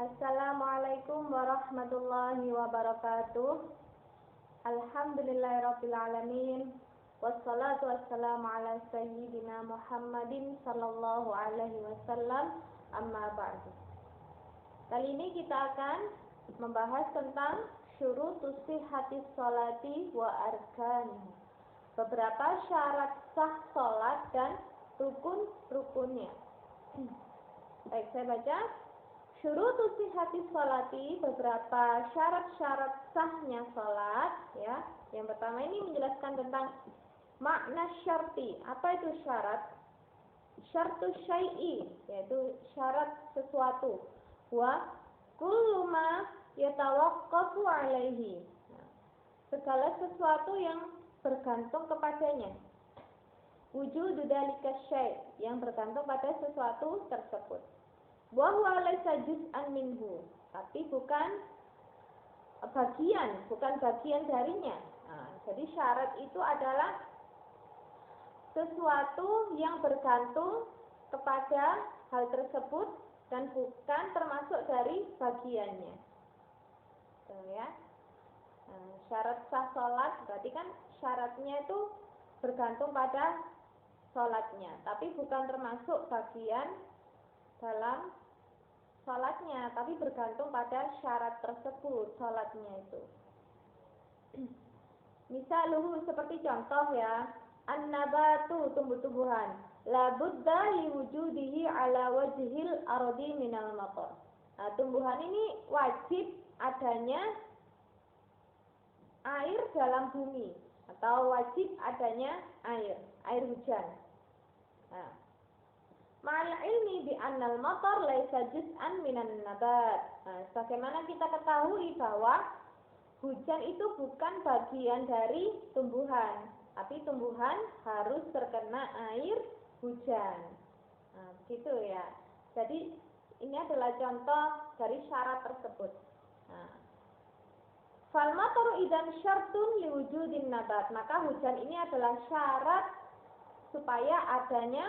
Assalamualaikum warahmatullahi wabarakatuh. Alhamdulillahirabbil alamin. Wassalatu wassalamu ala sayyidina Muhammadin sallallahu alaihi wasallam. Amma ba'du. Kali ini kita akan membahas tentang syurutus sihhatis sholati wa arkaniha. Beberapa syarat sah salat dan rukun-rukunnya. Baik, saya baca. Syurutus sihhatis sholati, beberapa syarat-syarat sahnya salat, ya. Yang pertama ini menjelaskan tentang makna syarti. Apa itu syarat? Syartu syai'i, yaitu syarat sesuatu. Wa kullu ma yatawaqqafu alaihi. Segala sesuatu yang bergantung kepadanya. Wujudu dzalika syai', yang bergantung pada sesuatu tersebut. Wa huwa laysa juz'an minhu, tapi bukan bagian darinya. Jadi syarat itu adalah sesuatu yang bergantung kepada hal tersebut dan bukan termasuk dari bagiannya. Ya. Syarat sah salat berarti kan syaratnya itu bergantung pada salatnya, tapi bukan termasuk bagian dalam salatnya, tapi bergantung pada syarat tersebut salatnya itu. Misaluhu, seperti contoh ya, an-nabatu, tumbuh-tumbuhan, la budda li wujudihi ala wajhil ardi minal matar. Nah, tumbuhan ini wajib adanya air dalam bumi, atau wajib adanya air hujan. Nah, ma'al ilmi bi annal matar laisa juz'an minan nabat. Nah, sebagaimana kita ketahui bahwa hujan itu bukan bagian dari tumbuhan, tapi tumbuhan harus terkena air hujan. Nah, begitu ya. Jadi ini adalah contoh dari syarat tersebut. Nah, fal mataru idzan syartun liwujudin nabat. Maka hujan ini adalah syarat supaya adanya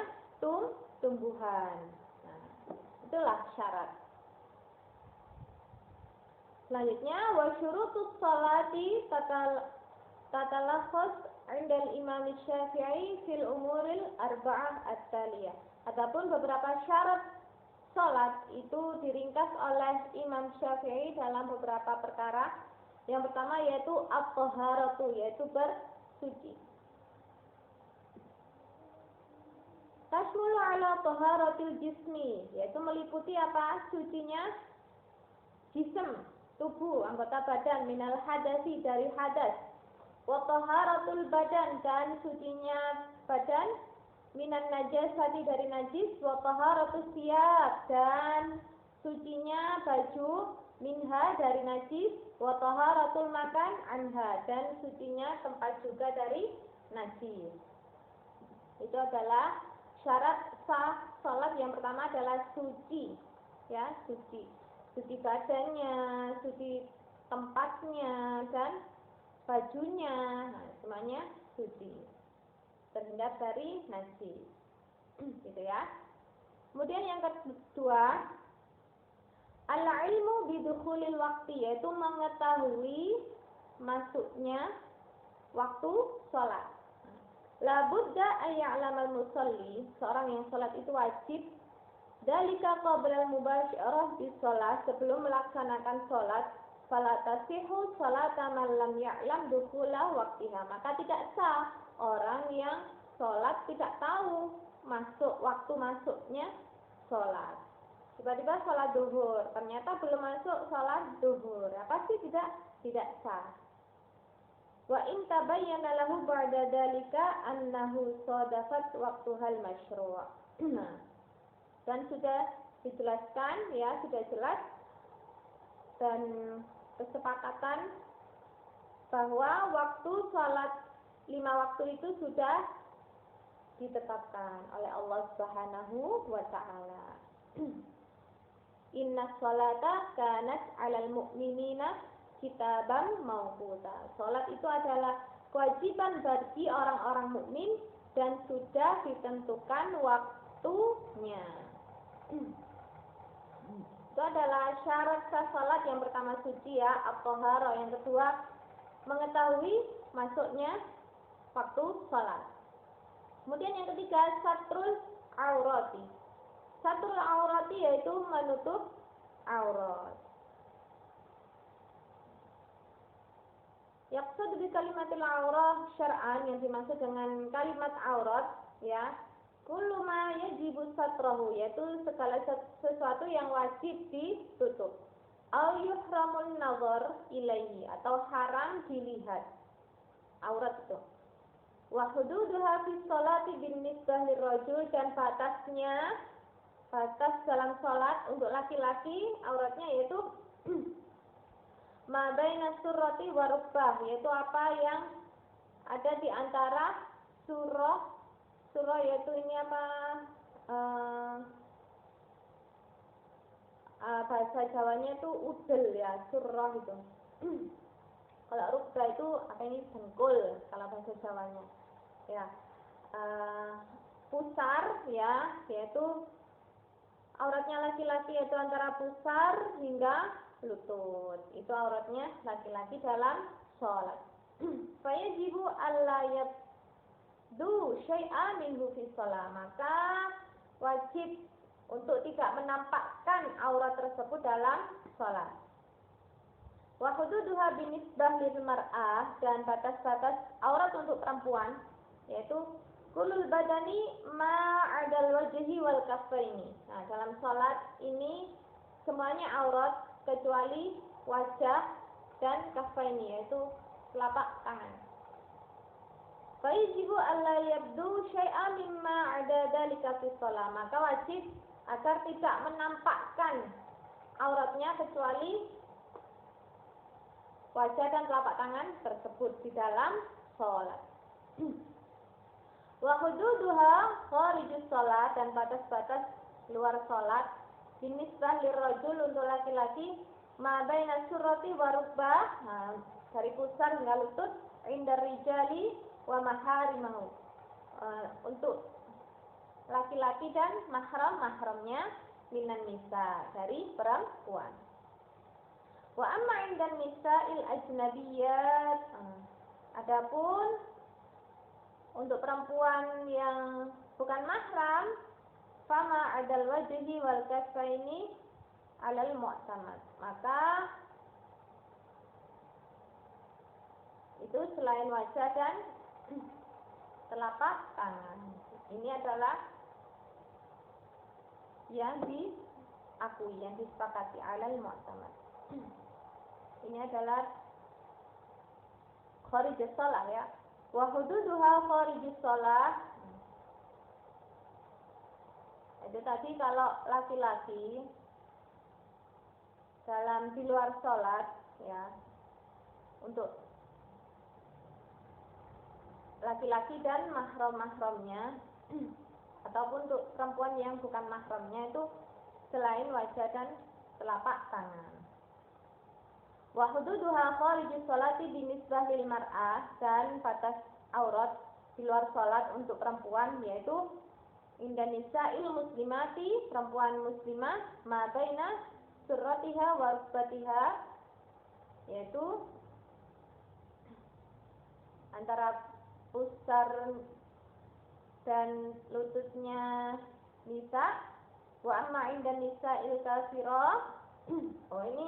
tumbuhan. Nah, itulah syarat. Selanjutnya, wa syurutus sholati tatalakhas 'indal Imam Syafi'i fil umuril arba'ah at-taliyah. Adapun beberapa syarat salat itu diringkas oleh Imam Syafi'i dalam beberapa perkara. Yang pertama yaitu at-taharatu, yaitu bersuci. Tasmulu ala taharatil jismi, yaitu meliputi apa? Sucinya jism, tubuh, anggota badan, minal hadasi, dari hadas. Wa taharatul badan, dan sucinya badan, minan najasati, dari najis. Wa taharatus siyab, dan sucinya baju, minha, dari najis. Wa taharatul makan, anha, dan sucinya tempat juga dari najis. Itu adalah syarat sah salat. Yang pertama adalah suci, ya, suci badannya, suci tempatnya, dan bajunya. Nah, semuanya suci, terhindar dari najis, gitu ya. Kemudian yang kedua, al-ilmu bidukhulil waqti, yaitu mengetahui masuknya waktu sholat. La budda ayya'lamal musalli, seorang yang sholat itu wajib, dalika qabla mubasyarah bis sholat, sebelum melaksanakan sholat, fala tasihhu sholata man lam ya'lam dukhula waqtiha. Maka tidak sah orang yang sholat tidak tahu waktu masuknya sholat. Tiba-tiba sholat duhur, ternyata belum masuk sholat duhur, pasti tidak sah. Wa in tabayyana lahu ba'da dalika annahu sadafat waqtuhal masyru'. Dan sudah dijelaskan, ya, sudah jelas dan kesepakatan bahwa waktu sholat 5 waktu itu sudah ditetapkan oleh Allah Subhanahu wa ta'ala. Inna sholata kanat 'alal mu'minina kitaban mawquta. Salat itu adalah kewajiban bagi orang-orang mukmin dan sudah ditentukan waktunya. Itu adalah syarat sah salat. Yang pertama suci ya, at-thaharah. Yang kedua mengetahui masuknya waktu salat. Kemudian yang ketiga satrul aurati. Satrul aurati yaitu menutup aurat. Yaqsad bi kalimatil aurah syar'an, yang dimaksud dengan kalimat aurat ya, kullu ma yajibu satrahu, yaitu segala sesuatu yang wajib ditutup. Au yuhramul nazar ilaihi, atau haram dilihat aurat itu. Wa hududuha fi sholati bin nisbah lirrajul, dan batasnya, batas dalam sholat untuk laki-laki auratnya yaitu ma baina surrati wa rukbah, yaitu apa yang ada di antara surah yaitu ini apa, bahasa Jawanya itu udel ya, surah itu. Kalau rukbah itu apa ini, dengkul kalau bahasa Jawanya ya. Pusar ya, yaitu auratnya laki-laki yaitu antara pusar hingga lutut. Itu auratnya laki-laki dalam sholat. Fayajibu alla yabdu syai'a minhu fi shalah, maka wajib untuk tidak menampakkan aurat tersebut dalam sholat. Wa hududuha binisbah lil mar'ah, dan batas-batas aurat untuk perempuan yaitu kulul badani ma'adal wajhi wal kaffaini. Nah, dalam sholat ini semuanya aurat kecuali wajah dan kaffaini, yaitu telapak tangan. Fayajibu alla yabdu syai'a mimma 'ada dzalika fi shalah, maka wajib agar tidak menampakkan auratnya kecuali wajah dan telapak tangan tersebut di dalam sholat. Wa hududuha kharijus sholat, dan batas-batas luar sholat binisbah lirrajul untuk laki-laki ma baina surrati wa rukbah, dari pusar hingga lutut, indar rijali wa maharimahu, untuk laki-laki dan mahram-mahramnya, minan nisa, dari perempuan. Wa amma indan nisa'il ajnabiyat, adapun untuk perempuan yang bukan mahram, fama adal wajhi wal kaffaini alal mu'tamad, maka itu selain wajah dan telapak tangan. Ini adalah yang diakui, yang disepakati, alal mu'tamad. Ini adalah kharijus shalah ya. Wa hududuha kharijus shalah. Itu tadi kalau laki-laki dalam di luar sholat ya, untuk laki-laki dan mahram-mahramnya ataupun untuk perempuan yang bukan mahramnya, itu selain wajah dan telapak tangan. Wa hududuha kharijus sholati binisbah lil mar'ah, dan batas aurat di luar sholat untuk perempuan yaitu indanisa'il muslimati, perempuan muslimah, ma baina surratiha wa rukbatiha, yaitu antara pusar dan lututnya nisa. Wa amma indanisa'il kafirah, ini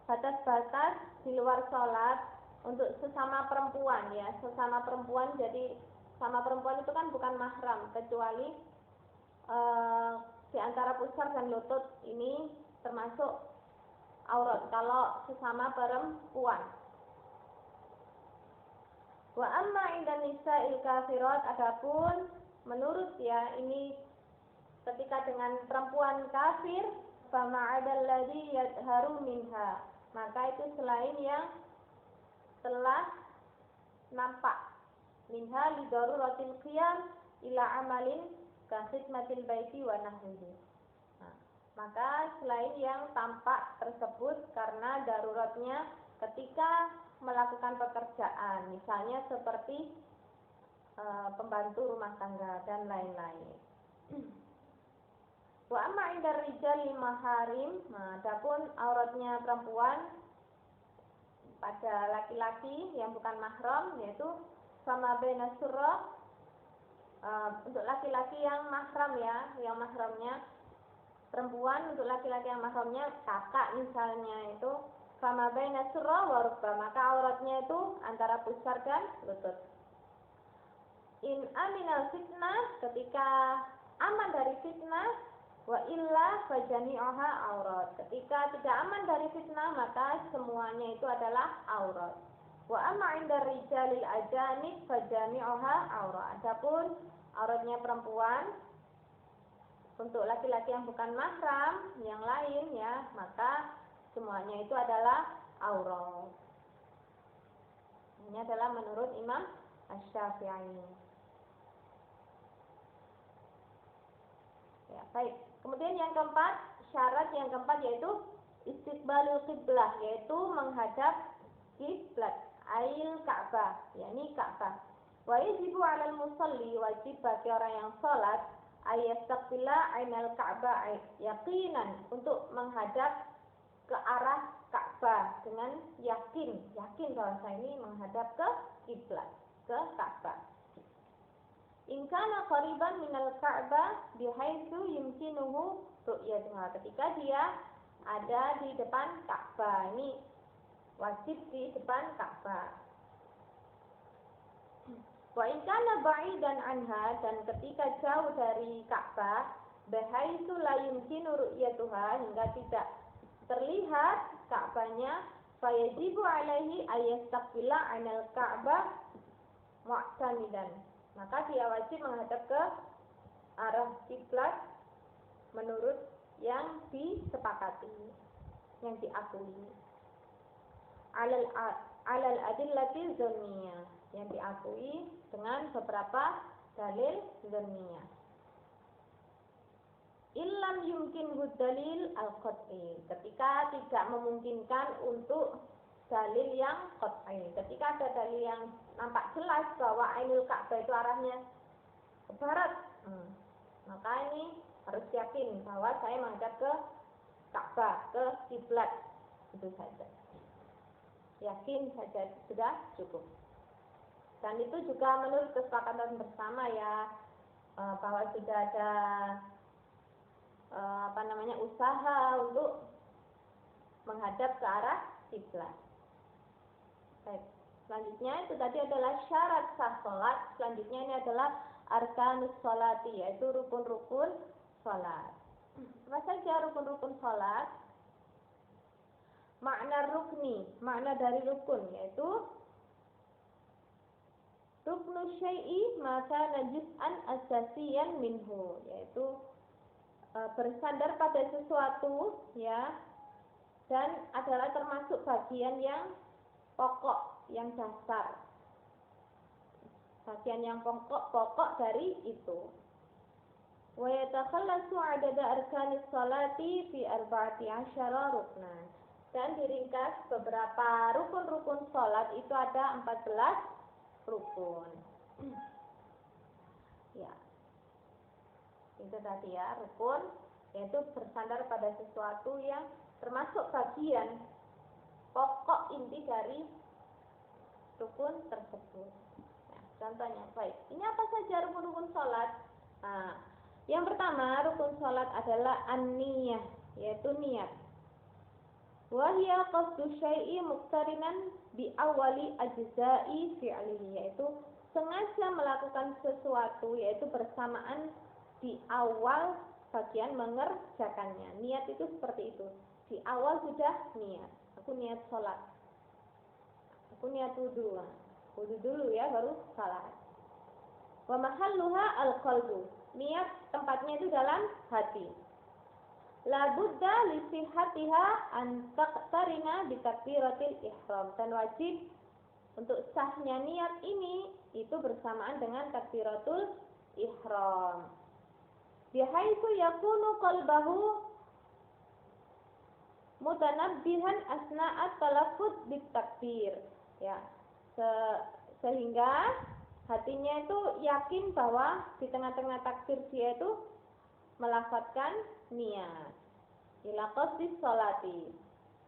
batas-batas di luar sholat untuk sesama perempuan ya, sesama perempuan. Jadi sama perempuan itu kan bukan mahram kecuali di antara pusar dan lutut ini termasuk aurat kalau sesama perempuan. Wa amma indan nisa'il kafirat, adapun menurut ya ini ketika dengan perempuan kafir, fama 'adal ladzi yadharu minha, maka itu selain yang telah nampak, minha li daruratil qiyam ila amalin ka khidmatil baiti wa nahwihi. Maka selain yang tampak tersebut karena daruratnya ketika melakukan pekerjaan, misalnya seperti pembantu rumah tangga dan lain-lain. Wa amma indar rijali maharim, nah adapun auratnya perempuan pada laki-laki yang bukan mahram, yaitu sama baina surah, untuk laki-laki yang mahram ya, yang mahramnya perempuan, untuk laki-laki yang mahramnya kakak misalnya, itu sama baina surah wa rukbah, maka auratnya itu antara pusar dan lutut. In aminal fitnah, ketika aman dari fitnah, wa illa fajami'uha aurat, ketika tidak aman dari fitnah maka semuanya itu adalah aurat. Wa amma indar rijalil ajanib fajami'uha aurat, adapun auratnya perempuan untuk laki-laki yang bukan mahram yang lain ya, maka semuanya itu adalah aurat. Ini adalah menurut Imam Asy-Syafi'i. Ya, baik. Kemudian yang keempat, syarat yang keempat yaitu istiqbalul qiblah, yaitu menghadap kiblat, ail Ka'bah, yakni Ka'bah. Wa yajibu 'alal musalli, wajib bagi orang yang salat ayastaqbila ainal Ka'bah, yaqinan, untuk menghadap ke arah Ka'bah dengan yakin bahwa saya ini menghadap ke kiblat, ke Ka'bah. In kana qariban minal Ka'bah bihaitsu yumkinuhu ru'yatuha, ketika dia ada di depan Ka'bah, ini wajib di depan Ka'bah. Wa in kana ba'idan anha, dan ketika jauh dari Ka'bah, bihaitsu la yumkinu ru'yatuha, hingga tidak terlihat Ka'bahnya, fayajibu alaihi ayastaqbila 'anil Ka'bah mu'tamidan, maka dia wajib menghadap ke arah kiblat menurut yang disepakati, yang diakui. Alal adillati dzanniyah, yang diakui dengan beberapa dalil dzanniyah. Illam yumkin dalil al-qat'i, ketika tidak memungkinkan untuk dalil yang qat'i, ketika ada dalil yang nampak jelas bahwa ainul Ka'bah itu arahnya ke barat, maka ini harus yakin bahwa saya menghadap ke Ka'bah, ke kiblat, itu saja. Yakin saja sudah cukup. Dan itu juga menurut kesepakatan bersama ya, bahwa sudah ada usaha untuk menghadap ke arah kiblat. Baik, selanjutnya itu tadi adalah syarat sah salat. Selanjutnya ini adalah arkanus sholati, yaitu rukun-rukun salat. Apa saja rukun-rukun salat? Makna rukni, makna dari rukun, yaitu ruknu syai'i maka najis'an asasiyan minhu, yaitu bersandar pada sesuatu ya, dan adalah termasuk bagian yang pokok, yang dasar, bagian yang pokok dari itu. Wa yatakhallasu 'adada arkanis sholati fi 14 ruknan, dan diringkas beberapa rukun-rukun salat itu ada 14 rukun. Ya, itu tadi ya, rukun yaitu bersandar pada sesuatu yang termasuk bagian pokok inti dari rukun tersebut. Nah, contohnya, baik, ini apa saja rukun-rukun salat? Nah, yang pertama rukun salat adalah an-niyah, yaitu niat. Wa hiya qasdu syai'i muqtarinan bi awwali ajza'i fi'lihi, yaitu sengaja melakukan sesuatu, yaitu bersamaan di awal bagian mengerjakannya. Niat itu seperti itu. Di awal sudah niat. Aku niat sholat. Aku niat wudu. Wudu dulu ya, baru salat. Wa mahalluha al-qalbu. Niat tempatnya itu dalam hati. La budda li sihhatiha an taqtarina bi takbiratil ihram. Dan wajib untuk sahnya niat ini itu bersamaan dengan takbiratul ihram. Bihaitsu yakunu qalbahu mutanabbihan asna'at talaffuz bit takbir. Ya. Sehingga hatinya itu yakin bahwa di tengah-tengah takbir dia itu melafadzkan niat. Ila qasdis sholati,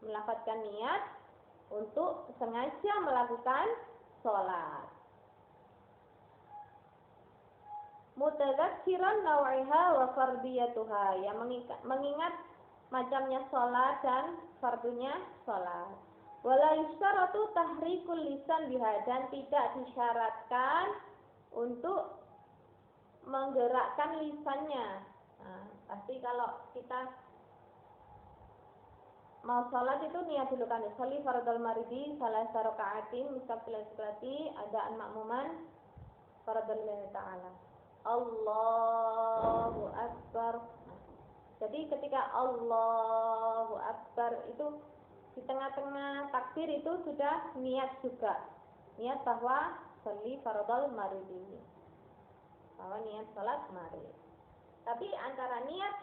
melafadzkan niat untuk sengaja melakukan sholat. Mutadzakiran naw'iha wa fardiyatuha, yang mengingat macamnya sholat dan fardunya sholat. Wala yusyaratu tahrikul lisan biha, dan tidak disyaratkan untuk menggerakkan lisannya. Nah, pasti kalau kita mau sholat itu niat dulu kan. Sholli fardal maridi salasa raka'atin mustaqbilan qiblati adaan makmuman fardal lillahi ta'ala. Allahu Akbar. Jadi ketika Allahu Akbar itu di tengah-tengah takbir itu sudah niat juga. Niat bahwa sholli fardal maridi, bahwa niat sholat maghrib. Tapi antara niat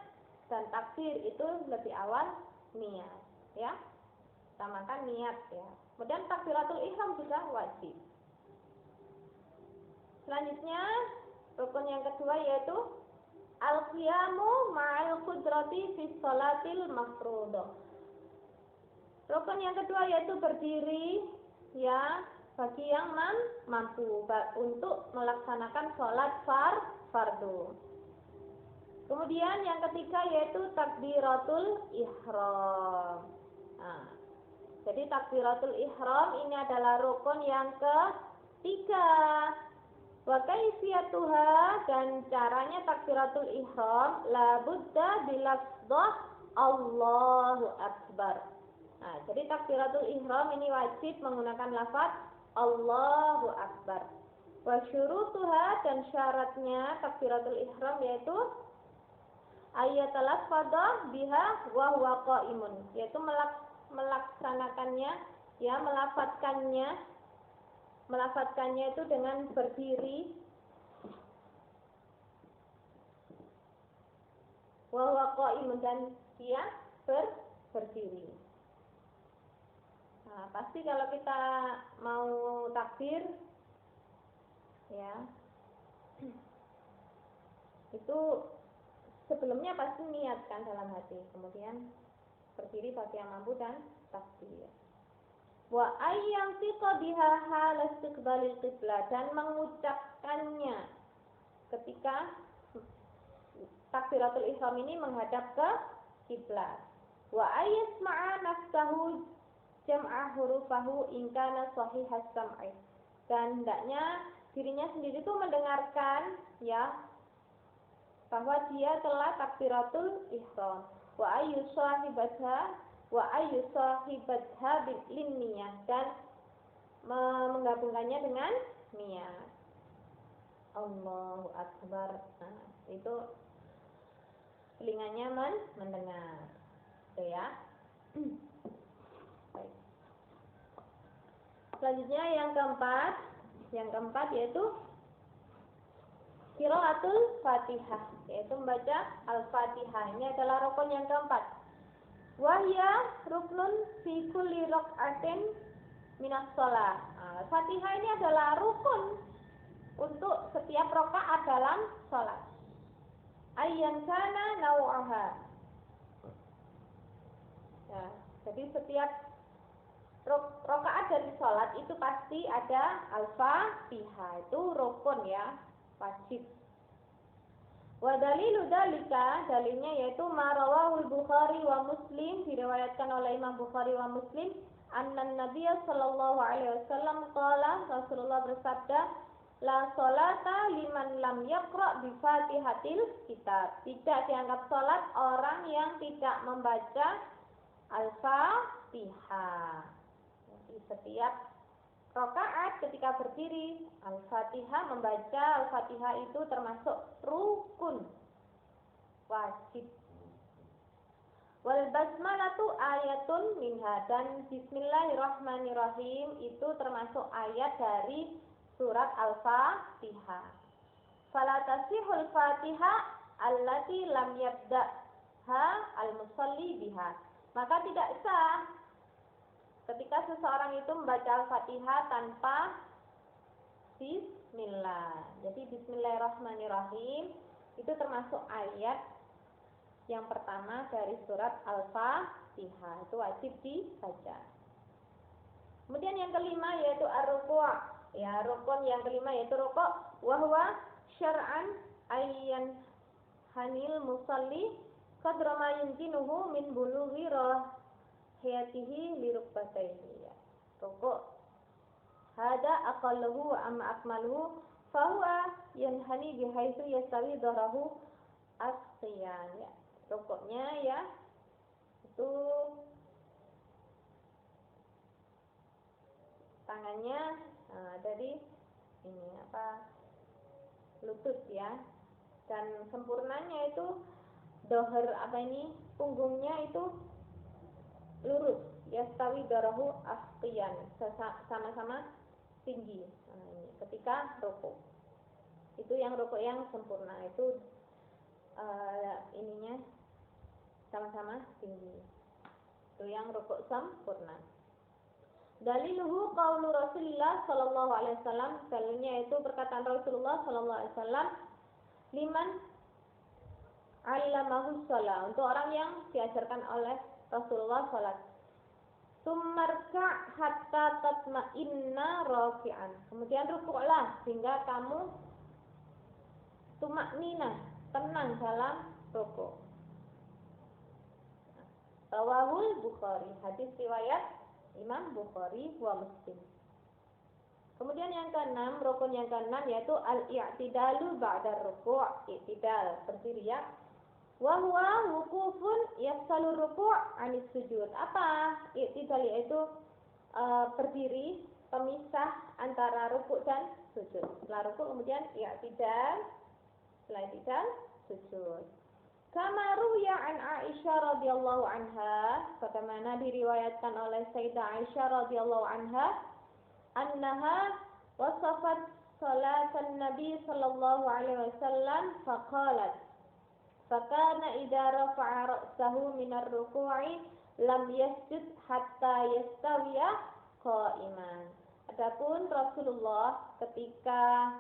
dan takbir itu lebih awal niat, ya. Utamakan niat, ya. Kemudian takbiratul ihram juga wajib. Selanjutnya rukun yang kedua yaitu al-qiyamu ma'al qudrati fi sholatil mafruḍah. Rukun yang kedua yaitu berdiri, ya, bagi yang mampu untuk melaksanakan sholat fardu. Kemudian yang ketiga yaitu takbiratul ihram. Nah, jadi takbiratul ihram ini adalah rukun yang ketiga. Wa kaifiyatuha, dan caranya takbiratul ihram la budda bilafdhah Allahu Akbar. Nah, jadi takbiratul ihram ini wajib menggunakan lafaz Allahu Akbar. Wa syurutuha, dan syaratnya takbiratul ihram yaitu ayatalafadha biha wa huwa qaimun, yaitu melaksanakannya, ya, melafatkannya itu dengan berdiri, wa huwa qaimun, dan dia berdiri. Nah, pasti kalau kita mau takbir, ya, itu sebelumnya pasti niatkan dalam hati, kemudian berdiri bagi yang mampu dan takbir. Wa ayyantiqa biha hal istiqbalil qiblah, dan mengucapkannya ketika takbiratul ihram ini menghadap ke kiblat. Wa ayyasma'a nafsahu jam'a hurufahu in kana sahihas sam'i, dan hendaknya dirinya sendiri itu mendengarkan, ya, bahwa dia telah takbiratul ihram. Wa ayyusahibatha lin niyah, dan menggabungkannya dengan niat. Allahu Akbar. Nah, itu telinganya mendengar. Itu, ya. Baik. Selanjutnya yang keempat yaitu qiraatul Fatihah, yaitu membaca Al-Fatihah. Ini adalah rukun yang keempat. Wahya ruknun fi kulli rak'atin minas shalah. Al-Fatihah ini adalah rukun untuk setiap rakaat dalam salat. Ayyan kana naw'aha. Ya, jadi setiap rakaat dari salat itu pasti ada Al-Fatihah. Itu rukun, ya, wajib. Wa dalilu dalika, dalilnya yaitu ma rawahul Bukhari wa Muslim, diriwayatkan oleh Imam Bukhari wa Muslim, anna Nabiy sallallahu alaihi wasallam qala, Rasulullah bersabda, la sholata liman lam yaqra bi Fatihatil kitab. Tidak dianggap salat orang yang tidak membaca Al-Fatihah. Jadi setiap rakaat ketika berdiri Al-Fatihah, membaca Al-Fatihah itu termasuk rukun wajib. Wal basmalatu ayatun minha, dan bismillahirrahmanirrahim itu termasuk ayat dari surat Al-Fatihah. Fala tasihul Fatihah allati lam yabda'ha al-musalli biha. Maka tidak sah ketika seseorang itu membaca Al-Fatihah tanpa bismillah. Jadi bismillahirrahmanirrahim itu termasuk ayat yang pertama dari surat Al-Fatihah, itu wajib dibaca. Kemudian yang kelima yaitu ar-ruku'. Ya, rukun yang kelima yaitu rukuk. Wa huwa syar'an ayyan hanil musalli qadra ma yumkinuhu min bulughi rahiyatihi li rukbatayhi. Ya, rukuk. Hada aqalluhu wa amma akmaluhu fa huwa yanhani bihaitsu yastawi dhahrahu as-qiyam. Ya, rukuknya ya itu tangannya dari ini lutut ya, dan sempurnanya itu doher punggungnya itu lurus, yastawi darahu asqiyan, sama-sama tinggi. Ini ketika rukuk itu yang rukuk yang sempurna itu ininya sama-sama tinggi, itu yang rukuk sempurna. Daliluhu qaulu Rasulullah sallallahu alaihi wasallam, dalilnya itu perkataan Rasulullah sallallahu alaihi wasallam, liman 'allamahu shalah, untuk orang yang diajarkan oleh Rasulullah salat. Summarka hatta tatma'inna raki'an, kemudian rukuklah hingga kamu tumaknina, tenang dalam rukuk. Rawahul Bukhari, hadis riwayat Imam Bukhari wa Muslim. Kemudian yang keenam, rukun yang keenam yaitu al-i'tidalu ba'da ruku', i'tidal, berdiri ya. Wa huwa wuqufun yafsalu ruku' 'anis sujud. Apa? I'tidal yaitu berdiri pemisah antara ruku' dan sujud. Setelah ruku' kemudian i'tidal, setelah i'tidal sujud. Kama ruwiya an Aisyah radhiyallahu anha, bagaimana diriwayatkan oleh Sayyidah Aisyah radhiyallahu anha, annaha wasafat salatan Nabi sallallahu alaihi wasallam faqalat, fakana idza rafa'a ra'sahu minar ruku'i lam yasjud hatta yastawiya qa'iman. Adapun Rasulullah ketika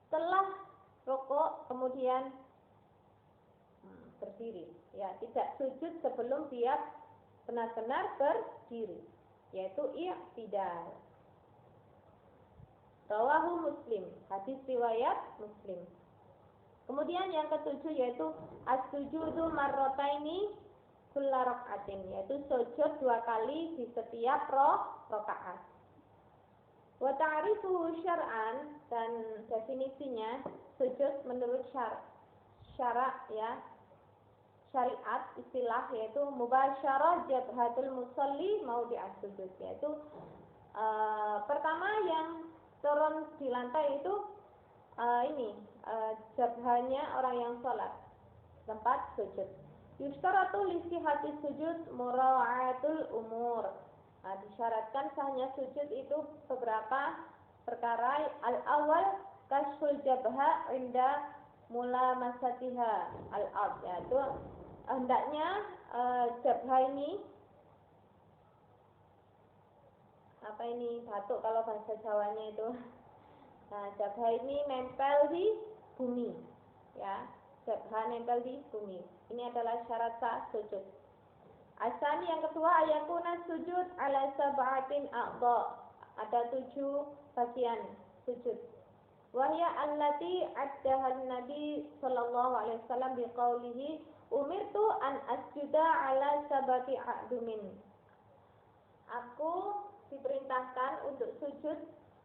telah rukuk kemudian berdiri, ya, tidak sujud sebelum dia benar-benar berdiri, yaitu i'tidal. Rawahu Muslim, hadis riwayat Muslim. Kemudian yang ketujuh yaitu as-sujudu marrataini kulla rak'atin, yaitu sujud 2 kali di setiap rakaat. Wa ta'rifuhu syar'an, dan definisinya sujud menurut syarak ya, syariat, istilah yaitu mubasyarah jabhatul musalli maudhi'as sujud, yaitu pertama yang turun di lantai itu jabhanya orang yang sholat, tempat sujud. Yustaratu lisihati sujud mura'atul umur. Disyaratkan sahnya sujud itu beberapa perkara. Al-awwal kashful jabha inda mula masatiha al-ard, yaitu hendaknya jabha ini batuk kalau bahasa Jawanya itu. Nah, jabha ini nempel di bumi, ya, jabha nempel di bumi. Ini adalah syarat sah sujud. Asani yang kedua, ayakuna sujud ala sab'atin a'dha, ada 7 bagian sujud. Wahya allati addahan Nabi sallallahu alaihi wasallam biqaulihi umirtu an asjuda ala sabati a'dumin. Aku diperintahkan untuk sujud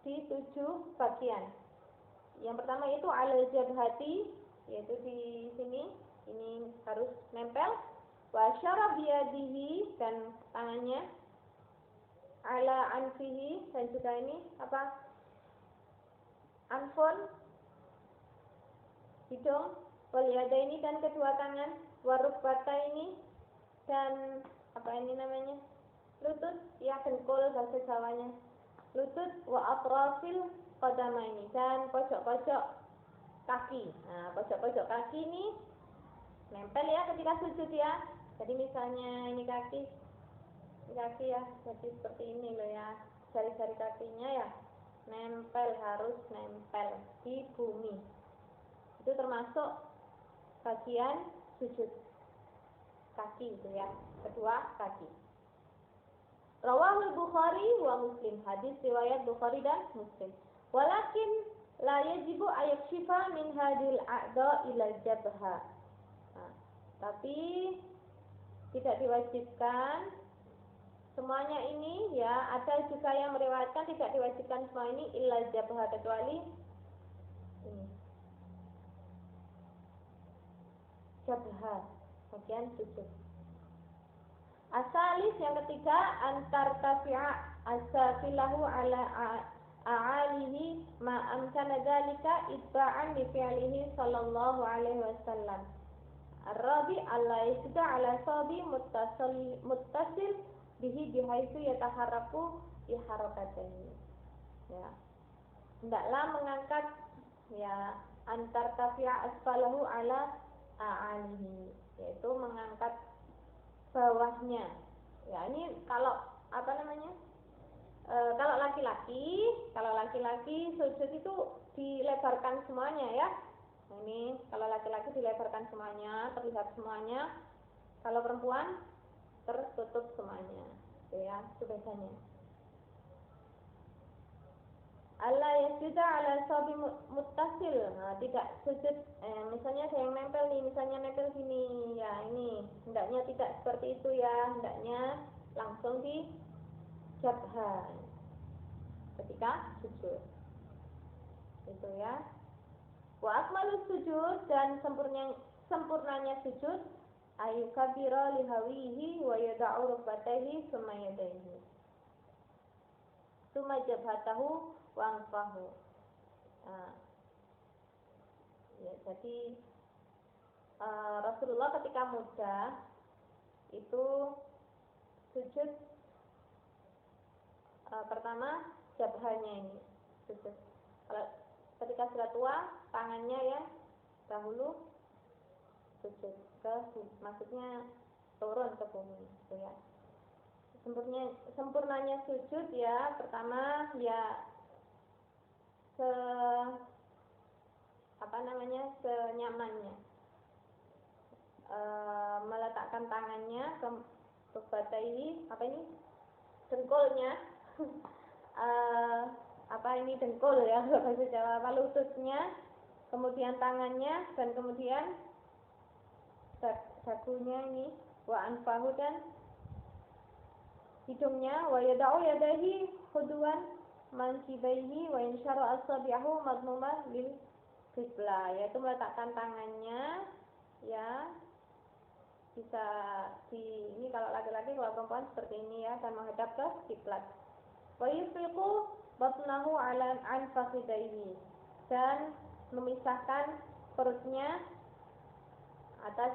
di 7 bagian. Yang pertama itu ala jabhati, yaitu di sini, ini harus nempel. Wa syara biyadihi, dan tangannya. Ala anfihi, dan juga ini anfon, hidung. Wal yadaini, dan kedua tangan. Warukbataini, dan lutut, ya, dengkul bahasa Jawanya, lutut. Wa atrafil qadamaini, dan pojok-pojok kaki. Nah, pojok-pojok kaki ini nempel ya ketika sujud ya. Jadi misalnya ini kaki ya, jadi seperti ini loh ya, jari-jari kakinya ya harus nempel di bumi. Itu termasuk bagian sujud. kaki itu ya, kedua kaki. Rawahul Bukhari wa Muslim, hadis riwayat Bukhari dan Muslim. Walakin la yajibu ayakshifa min hadil a'da ila jabha. Nah, tapi tidak diwajibkan semuanya ini ya, ada juga yang meriwayatkan tidak diwajibkan semua ini illa jabha, kecuali ini jabha, bagian sujud. Asalis yang ketiga, antar tafi'a asafilahu ala a'alihi ma amkana dzalika itba'an li fi'lihi sallallahu alaihi wasallam. Ar-rabi alla yasda ala sabi muttasil bihi bihaitsu yataharraku bi harakatihi. Ya. Hendaklah mengangkat ya antar tafi'a asfalahu ala a'alihi, yaitu mengangkat bawahnya. Ya, ini kalau apa namanya? Kalau laki-laki sujud itu dilebarkan semuanya ya. Nah, ini kalau laki-laki dilebarkan semuanya, terlihat semuanya. Kalau perempuan tertutup semuanya. Itu ya, itu bedanya. Allah yasjuda ala sabi muttasil. Nah, tidak sujud misalnya ada yang nempel nih, misalnya nempel sini ya, ini hendaknya tidak seperti itu ya, hendaknya langsung di jabha ketika sujud. Itu ya. Wa akmalus sujud, dan sempurnanya sujud ayyukabira lihawihi wa yada'u rukbatayhi summa yadayhi summa jabhatahu wangfahu. Nah, ya, jadi Rasulullah ketika muda itu sujud pertama jabhanya ini sujud. Kalau ketika sudah tua, tangannya ya dahulu sujud maksudnya turun ke bumi, gitu ya. Sempurnanya sujud ya, pertama ya senyamannya, meletakkan tangannya ke batai dengkulnya, dengkul ya bahasa Jawa, lututnya, kemudian tangannya, dan kemudian dagunya ini, wa anfahu, dan hidungnya, wa yada'u yadahi khuduwan mankibaihi wa insyara asabi'ahu madmumah lil qiblah, yaitu meletakkan tangannya ya, bisa ini kalau laki-laki, kalau perempuan seperti ini ya, dan menghadap ke kiblat. Wa yusriqu batnahu ala anfaqidaihi, dan memisahkan perutnya atas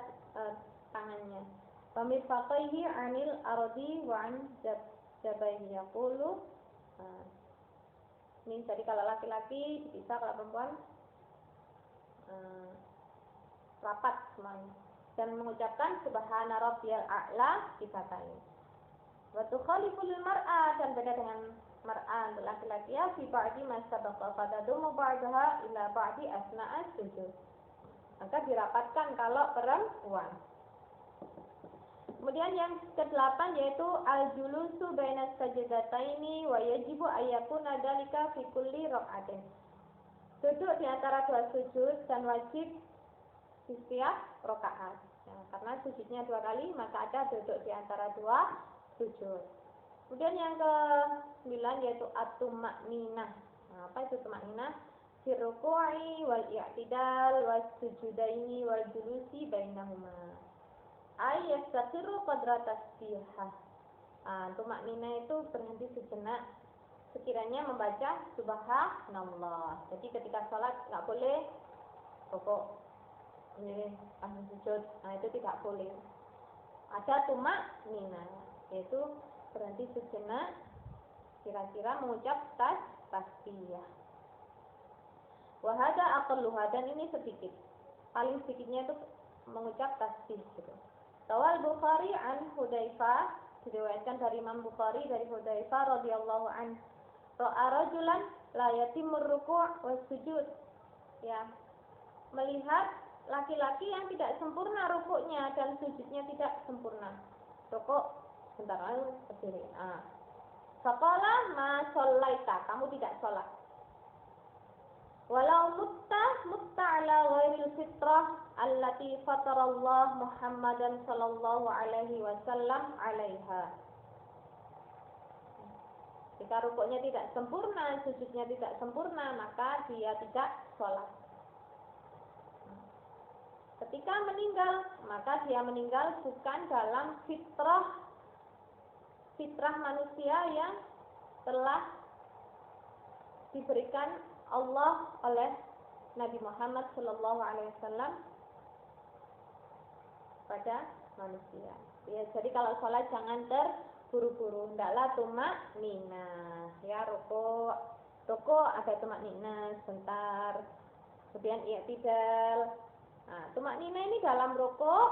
tangannya. Pamirfaqaihi anil ardi wa an jabaihi yaqulu. Ini jadi kalau laki-laki bisa, kalau perempuan rapat semuanya, dan mengucapkan subhana rabbiyal a'la dibatai. Wa tukhaliful mar'a, dan beda dengan mar'a untuk laki-laki ya, fi ba'di ma sabaqa fadadumu ba'daha ila ba'di asna'a sujud. Maka dirapatkan kalau perempuan. Kemudian yang ke-8 yaitu al-julusu baina sajdataini wa yajibu ayyakuna dzalika fi kulli rak'atin. Duduk di antara dua sujud dan wajib di setiap rakaat. Ya, karena sujudnya 2 kali, maka ada duduk di antara dua sujud. Kemudian yang ke-9 yaitu at-tuma'ninah. Nah, apa itu tuma'ninah? Firruku'i wal i'tidal was sujudaini wal julusi bainahuma. Yastaqiru qadra tasbihah. Tuma'ninah itu berhenti sejenak sekiranya membaca subhanallah. Jadi ketika sholat nggak boleh rukuk, sujud, itu tidak boleh. Ada tuma'ninah, yaitu berhenti sejenak kira-kira mengucap tasbih. Wahada aqalluha, dan ini sedikit, paling sedikitnya itu mengucap tasbih gitu. Rawal Bukhari an Hudzaifah, diriwayatkan dari Imam Bukhari dari Hudzaifah radhiyallahu an, ra'a rajulan la yatimur ruku' was sujud. Ya, melihat laki-laki yang tidak sempurna rukuknya dan sujudnya tidak sempurna. Rukuk sebentar lalu berdiri. Faqala ma shallaita, kamu tidak sholat. Walau mutta ala ghairil fitrah allati fatarallah Muhammadan sallallahu alaihi wasallam alaiha. Jika rukuknya tidak sempurna, sujudnya tidak sempurna, maka dia tidak sholat. Ketika meninggal, maka dia meninggal bukan dalam fitrah manusia yang telah diberikan Allah oleh Nabi Muhammad Sallallahu Alaihi Wasallam pada manusia. Ya, jadi kalau sholat jangan terburu-buru, hendaklah tumak nina. Ya, rukuk ada tumak nina sebentar, kemudian i'tidal. Nah, tumak nina ini dalam rukuk,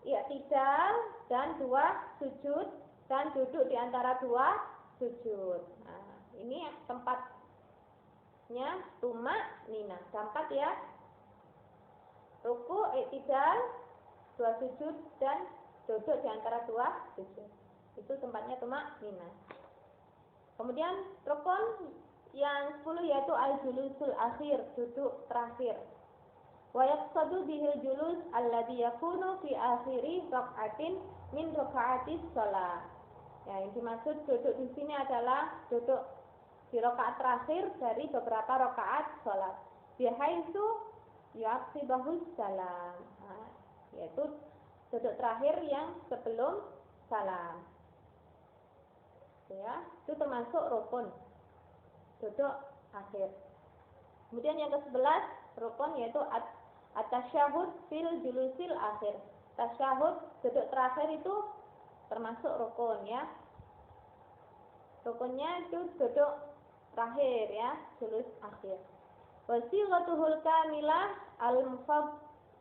i'tidal dan 2 sujud dan duduk di antara 2 sujud. Nah, ini tempatnya tumak nina. Tempat ya. Rukuk, i'tidal, 2 sujud dan duduk di antara 2 sujud. Itu tempatnya tumak nina. Kemudian rukun yang 10 yaitu al-julusul akhir, duduk terakhir. Wa yaqsadu bihil julus alladhi yakunu fi akhiri raq'atin min raqa'atis shalah. Ya, yang dimaksud duduk di sini adalah duduk di rakaat terakhir dari beberapa rakaat salat. Bihaitsu yu'aqibahus salam. Nah, yaitu duduk terakhir yang sebelum salam. Ya, itu termasuk rukun. Duduk akhir. Kemudian yang ke-11 rukun yaitu at-tasyahud fil julusil akhir. Tasyahud duduk terakhir itu termasuk rukun ya. Rukunnya itu duduk terakhir ya, julus akhir. Wasighatuhul kamilah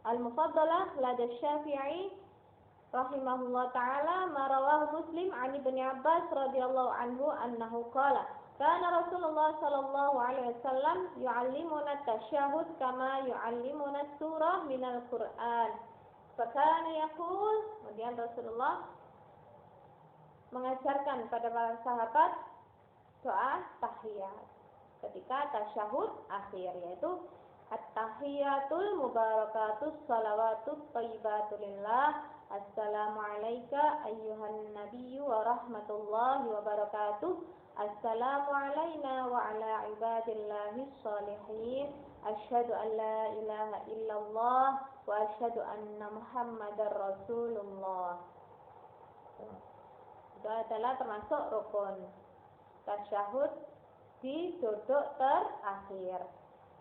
al-mufaddalah lada Syafi'i rahimahullah ta'ala ma rawahu Muslim 'an Ibnu Abbas radhiyallahu anhu annahu qala kana Rasulullah sallallahu alaihi wasallam yu'allimuna at-tasyahhud kama yu'allimuna surah minal Qur'an. Fakana yaqul, kemudian Rasulullah mengajarkan pada para sahabat doa tahiyat ketika tasyahud akhir, yaitu at-tahiyatul mubarakatus salawatut thayyibatul lillah assalamu alayka ayyuhan nabiyyu wa rahmatullahi wa barakatuh assalamu alayna wa ala ibadillahis sholihin asyhadu an la ilaha illallah wa asyhadu anna muhammadar rasulullah. Itu adalah termasuk rukun tasyahud di duduk terakhir.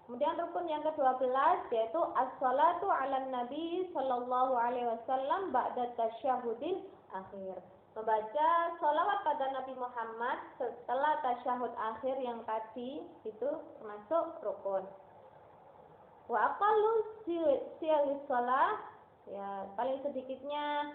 Kemudian rukun yang ke-12 yaitu as-salatu 'alan nabi sallallahu alaihi wasallam ba'da tasyahudil akhir. Membaca sholawat pada Nabi Muhammad setelah tasyahud akhir yang tadi itu termasuk rukun. Wa aqallu siyalis shalah, ya paling sedikitnya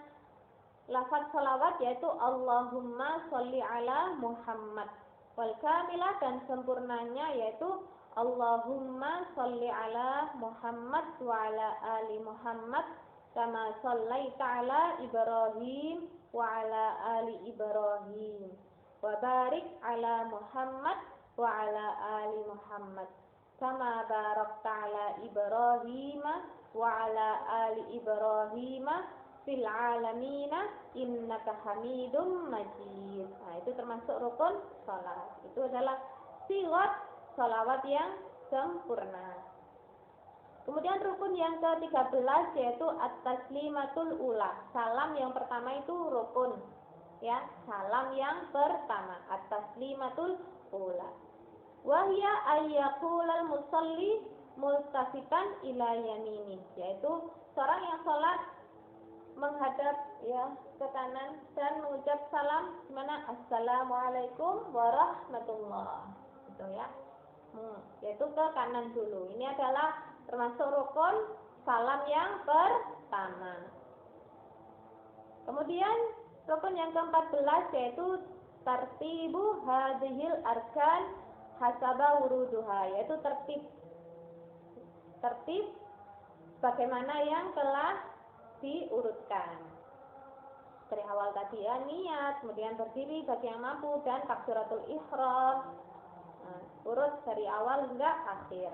lafaz sholawat yaitu Allahumma sholli ala Muhammad. Wal kamilah dan sempurnanya yaitu Allahumma sholli ala Muhammad wa ala ali Muhammad kama shallaita ala Ibrahim wa ala ali Ibrahim wa barik ala Muhammad wa ala ali Muhammad kama barakta ala Ibrahim wa ala ali Ibrahim fil alamina innaka hamidum majid. Nah, itu termasuk rukun salat. Itu adalah sigat salawat yang sempurna. Kemudian rukun yang ke-13 yaitu at-taslimatul ula. Salam yang pertama itu rukun. Ya, salam yang pertama at-taslimatul ula. Wa hiya ayyaqulal musalli multafitan ila yamini, yaitu seorang yang salat menghadap ya ke kanan dan mengucap salam di mana assalamualaikum warahmatullah, gitu ya. Yaitu ke kanan dulu. Ini adalah termasuk rukun salam yang pertama. Kemudian rukun yang ke-14 yaitu tartibu hadhil arkan hasaba wuruduha, yaitu tertib sebagaimana yang telah diurutkan. Dari awal tadi ya, niat, kemudian berdiri bagi yang mampu, dan takbiratul ihram. Nah, urut dari awal hingga akhir.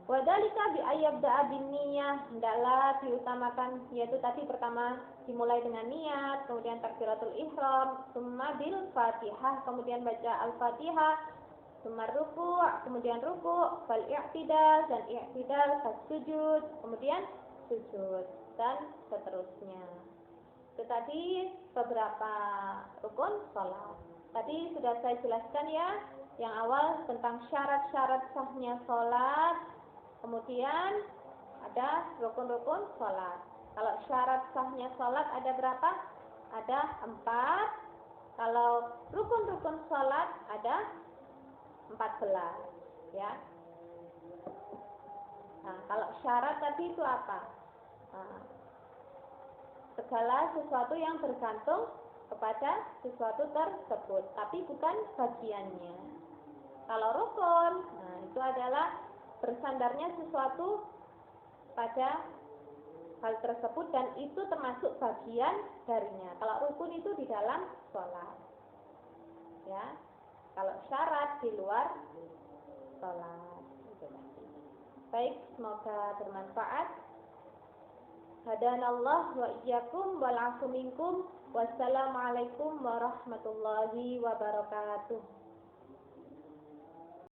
Wadhalika bi ayyabda'a bin niyah, hendaklah diutamakan, yaitu tadi pertama dimulai dengan niat, kemudian takbiratul ihram, summa bil fatihah, kemudian baca al-fatihah, summa ruku', kemudian ruku', fal i'tidal, dan i'tidal, fas sujud, kemudian sujud, dan seterusnya. Itu tadi beberapa rukun sholat. Tadi sudah saya jelaskan ya, yang awal tentang syarat-syarat sahnya sholat, kemudian ada rukun-rukun sholat. Kalau syarat sahnya sholat ada berapa? Ada 4. Kalau rukun-rukun sholat ada 14. Ya. Nah, kalau syarat tadi itu apa? Nah, segala sesuatu yang bergantung kepada sesuatu tersebut, tapi bukan bagiannya. Kalau rukun, nah itu adalah bersandarnya sesuatu pada hal tersebut dan itu termasuk bagian darinya. Kalau rukun itu di dalam sholat, ya. Kalau syarat di luar sholat. Baik, semoga bermanfaat. Hadanallah wa iyyakum wal 'afu minkum. Wassalamualaikum warahmatullahi wabarakatuh.